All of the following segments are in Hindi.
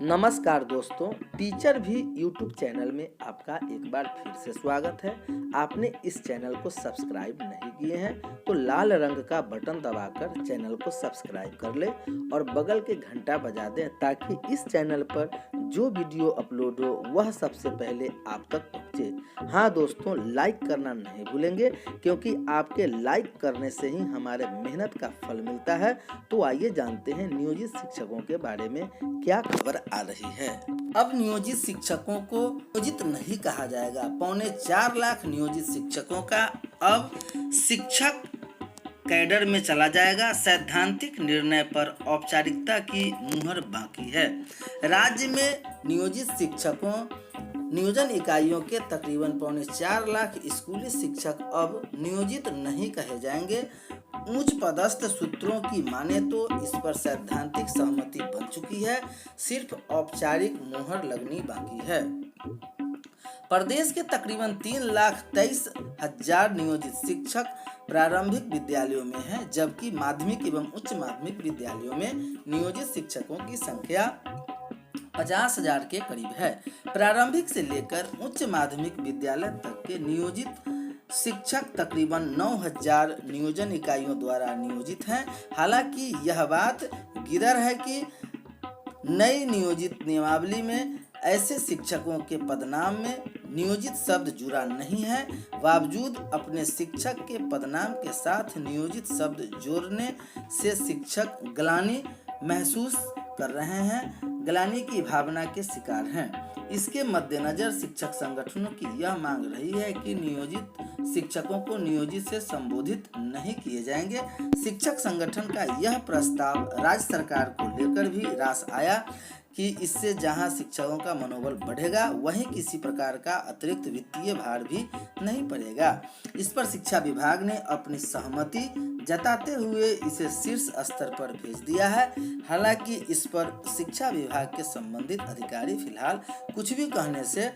नमस्कार दोस्तों, टीचर भी यूट्यूब चैनल में आपका एक बार फिर से स्वागत है। आपने इस चैनल को सब्सक्राइब नहीं किए हैं तो लाल रंग का बटन दबाकर चैनल को सब्सक्राइब कर ले और बगल के घंटा बजा दें ताकि इस चैनल पर जो वीडियो अपलोड हो वह सबसे पहले आप तक पहुंचे। हाँ दोस्तों, लाइक करना नहीं भूलेंगे क्योंकि आपके लाइक करने से ही हमारे मेहनत का फल मिलता है। तो आइए जानते हैं नियोजित शिक्षकों के बारे में क्या खबर आ रही है। अब नियोजित शिक्षकों को नियोजित नहीं कहा जाएगा। 4.25 लाख नियोजित शिक्षकों का अब शिक्षक कैडर में चला जाएगा। सैद्धांतिक निर्णय पर औपचारिकता की मुहर बाकी है। राज्य में नियोजित शिक्षकों नियोजन इकाइयों के तकरीबन 4.25 लाख स्कूली शिक्षक अब नियोजित नहीं कहे जाएंगे। उच्च पदस्थ सूत्रों की माने तो इस पर सैद्धांतिक सहमति बन चुकी है, सिर्फ औपचारिक मुहर लगनी बाकी है। प्रदेश के तकरीबन 3,23,000 नियोजित शिक्षक प्रारंभिक विद्यालयों में हैं, जबकि माध्यमिक एवं उच्च माध्यमिक विद्यालयों में नियोजित शिक्षकों की संख्या 50,000 के करीब है। प्रारंभिक से लेकर उच्च माध्यमिक विद्यालय तक के नियोजित शिक्षक तकरीबन 9,000 नियोजन इकाइयों द्वारा नियोजित हैं। हालांकि यह बात गिरर है कि नई नियोजित नियमावली में ऐसे शिक्षकों के पदनाम में नियोजित शब्द जुड़ा नहीं है। बावजूद अपने शिक्षक के पदनाम के साथ नियोजित शब्द जोड़ने से शिक्षक ग्लानि महसूस कर रहे हैं, ग्लानि की भावना के शिकार हैं। इसके मद्देनजर शिक्षक संगठनों की यह मांग रही है कि नियोजित शिक्षकों को नियोजित से संबोधित नहीं किए जाएंगे। शिक्षक संगठन का यह प्रस्ताव राज्य सरकार को लेकर भी रास आया कि इससे जहां शिक्षकों का मनोबल बढ़ेगा वहीं किसी प्रकार का अतिरिक्त वित्तीय भार भी नहीं पड़ेगा। इस पर शिक्षा विभाग ने अपनी सहमति जताते हुए इसे शीर्ष स्तर पर भेज दिया है। हालांकि इस पर शिक्षा विभाग के संबंधित अधिकारी फिलहाल कुछ भी कहने से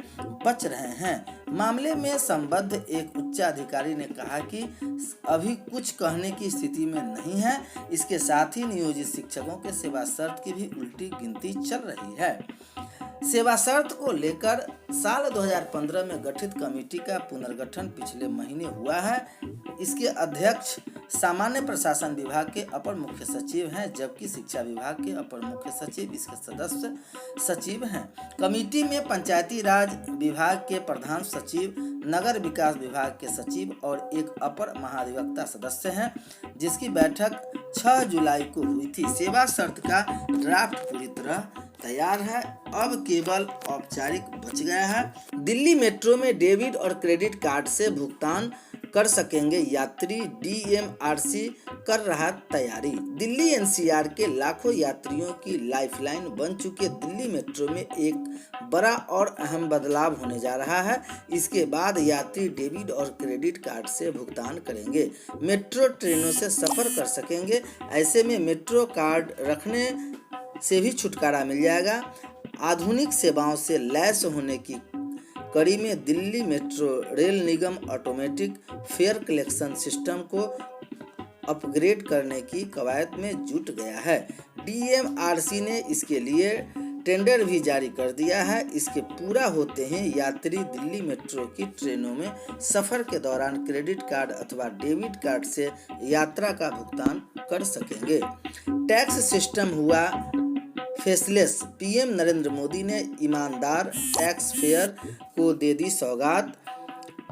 बच रहे हैं। मामले में संबद्ध एक उच्च अधिकारी ने कहा कि अभी कुछ कहने की स्थिति में नहीं है। इसके साथ ही नियोजित शिक्षकों के सेवा शर्त की भी उल्टी गिनती चल रही है। सेवा शर्त को लेकर साल 2015 में गठित कमेटी का पुनर्गठन पिछले महीने हुआ है। इसके अध्यक्ष सामान्य प्रशासन विभाग के अपर मुख्य सचिव हैं, जबकि शिक्षा विभाग के अपर मुख्य सचिव इसके सदस्य सचिव हैं। कमेटी में पंचायती राज विभाग के प्रधान सचिव, नगर विकास विभाग के सचिव और एक अपर महाधिवक्ता सदस्य हैं, जिसकी बैठक 6 जुलाई को हुई थी। सेवा शर्त का ड्राफ्ट पूरी तरह तैयार है, अब केवल औपचारिक बच गया है। दिल्ली मेट्रो में डेबिट और क्रेडिट कार्ड से भुगतान कर सकेंगे यात्री, डीएमआरसी कर रहा तैयारी। दिल्ली एनसीआर के लाखों यात्रियों की लाइफलाइन बन चुके दिल्ली मेट्रो में एक बड़ा और अहम बदलाव होने जा रहा है। इसके बाद यात्री डेबिट और क्रेडिट कार्ड से भुगतान करेंगे, मेट्रो ट्रेनों से सफर कर सकेंगे। ऐसे में मेट्रो कार्ड रखने से भी छुटकारा मिल जाएगा। आधुनिक सेवाओं से लैस होने की कड़ी में दिल्ली मेट्रो रेल निगम ऑटोमेटिक फेयर कलेक्शन सिस्टम को अपग्रेड करने की कवायद में जुट गया है। डीएमआरसी ने इसके लिए टेंडर भी जारी कर दिया है। इसके पूरा होते ही यात्री दिल्ली मेट्रो की ट्रेनों में सफर के दौरान क्रेडिट कार्ड अथवा डेबिट कार्ड से यात्रा का भुगतान कर सकेंगे। टैक्स सिस्टम हुआ फेसलेस। पीएम नरेंद्र मोदी ने ईमानदार टैक्स पेयर को दे दी सौगात।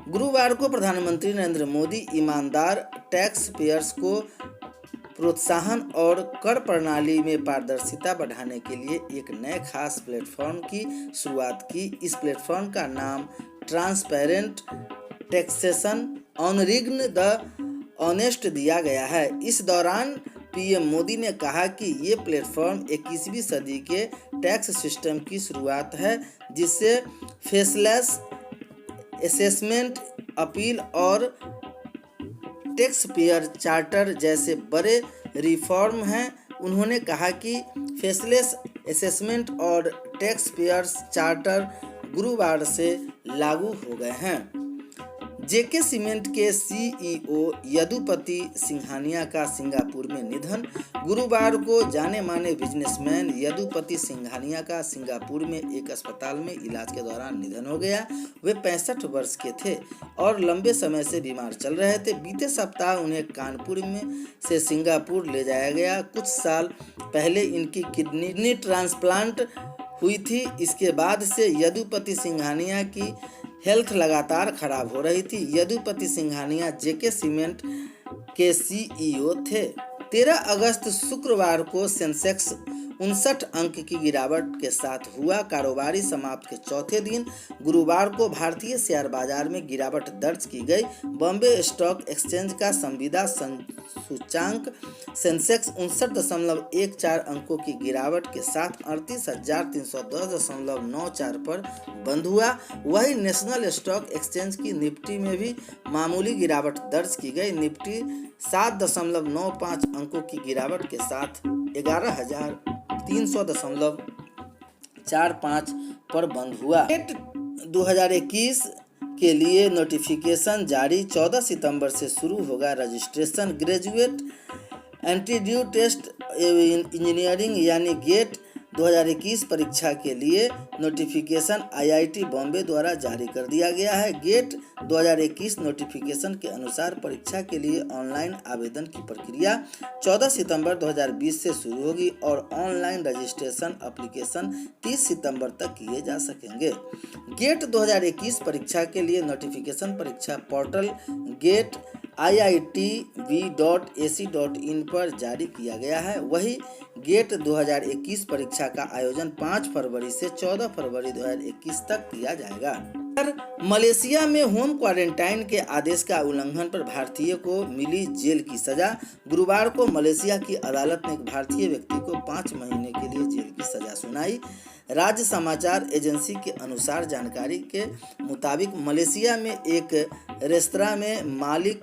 गुरुवार को प्रधानमंत्री नरेंद्र मोदी ईमानदार टैक्स पेयर्स को प्रोत्साहन और कर प्रणाली में पारदर्शिता बढ़ाने के लिए एक नए खास प्लेटफॉर्म की शुरुआत की। इस प्लेटफॉर्म का नाम ट्रांसपेरेंट टैक्सेशन ऑनरिग्न द ऑनेस्ट दिया गया है। इस दौरान पीएम मोदी ने कहा कि ये प्लेटफॉर्म 21वीं सदी के टैक्स सिस्टम की शुरुआत है, जिससे फेसलेस असेसमेंट, अपील और टैक्स पेयर चार्टर जैसे बड़े रिफॉर्म हैं। उन्होंने कहा कि फेसलेस असेसमेंट और टैक्स पेयर्स चार्टर गुरुवार से लागू हो गए हैं। जेके सीमेंट के सीईओ यदुपति सिंघानिया का सिंगापुर में निधन। गुरुवार को जाने माने बिजनेसमैन यदुपति सिंघानिया का सिंगापुर में एक अस्पताल में इलाज के दौरान निधन हो गया। वे 65 वर्ष के थे और लंबे समय से बीमार चल रहे थे। बीते सप्ताह उन्हें कानपुर में से सिंगापुर ले जाया गया। कुछ साल पहले इनकी किडनी ट्रांसप्लांट हुई थी। इसके बाद से यदुपति सिंघानिया की हेल्थ लगातार खराब हो रही थी। यदुपति सिंघानिया जेके सीमेंट के सीईओ थे। 13 अगस्त शुक्रवार को सेंसेक्स 59 अंक की गिरावट के साथ हुआ। कारोबारी समाप्ति के चौथे दिन गुरुवार को भारतीय शेयर बाजार में गिरावट दर्ज की गई। बॉम्बे स्टॉक एक्सचेंज का संविदा सूचांक सेंसेक्स 59.14 अंकों की गिरावट के साथ 38,310.94 पर बंद हुआ। वही नेशनल स्टॉक एक्सचेंज की निफ्टी में भी मामूली गिरावट दर्ज की गई। निफ्टी 7.95 अंकों की गिरावट के साथ 11,300.45 पर बंद हुआ। गेट 2021 के लिए नोटिफिकेशन जारी। 14 सितंबर से शुरू होगा registration. Graduate aptitude test engineering यानी गेट 2021 परीक्षा के लिए नोटिफिकेशन आईआईटी बॉम्बे द्वारा जारी कर दिया गया है। गेट 2021 नोटिफिकेशन के अनुसार परीक्षा के लिए ऑनलाइन आवेदन की प्रक्रिया 14 सितंबर 2020 से शुरू होगी और ऑनलाइन रजिस्ट्रेशन एप्लीकेशन 30 सितंबर तक किए जा सकेंगे। गेट 2021 परीक्षा के लिए नोटिफिकेशन परीक्षा पोर्टल गेट iitb.ac.in पर जारी किया गया है। वही गेट 2021 परीक्षा का आयोजन 5 फरवरी से 14 फरवरी 2021 तक किया जाएगा। मलेशिया में होम क्वारंटाइन के आदेश का उल्लंघन पर भारतीय को मिली जेल की सजा। गुरुवार को मलेशिया की अदालत ने एक भारतीय व्यक्ति को 5 महीने के लिए जेल की सजा सुनाई। राज्य समाचार एजेंसी के अनुसार जानकारी के मुताबिक मलेशिया में एक रेस्तरां में मालिक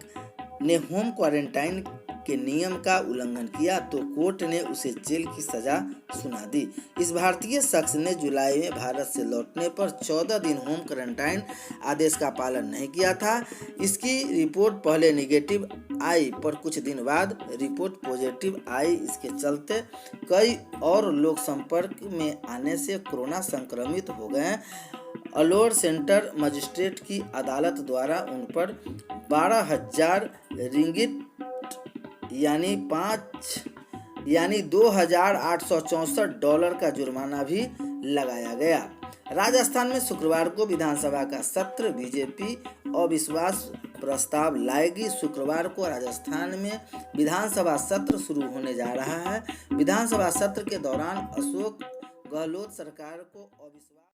ने होम क्वारंटाइन के नियम का उल्लंघन किया तो कोर्ट ने उसे जेल की सजा सुना दी। इस भारतीय शख्स ने जुलाई में भारत से लौटने पर 14 दिन होम क्वारंटाइन आदेश का पालन नहीं किया था। इसकी रिपोर्ट पहले निगेटिव आई पर कुछ दिन बाद रिपोर्ट पॉजिटिव आई। इसके चलते कई और लोग संपर्क में आने से कोरोना संक्रमित हो गए। अलोर सेंटर मजिस्ट्रेट की अदालत द्वारा उन पर 12,000 रिंगिट यानी $2,864 का जुर्माना भी लगाया गया। राजस्थान में शुक्रवार को विधानसभा का सत्र। बीजेपी अविश्वास प्रस्ताव लाएगी। शुक्रवार को राजस्थान में विधानसभा सत्र शुरू होने जा रहा है। विधानसभा सत्र के दौरान अशोक गहलोत सरकार को अविश्वास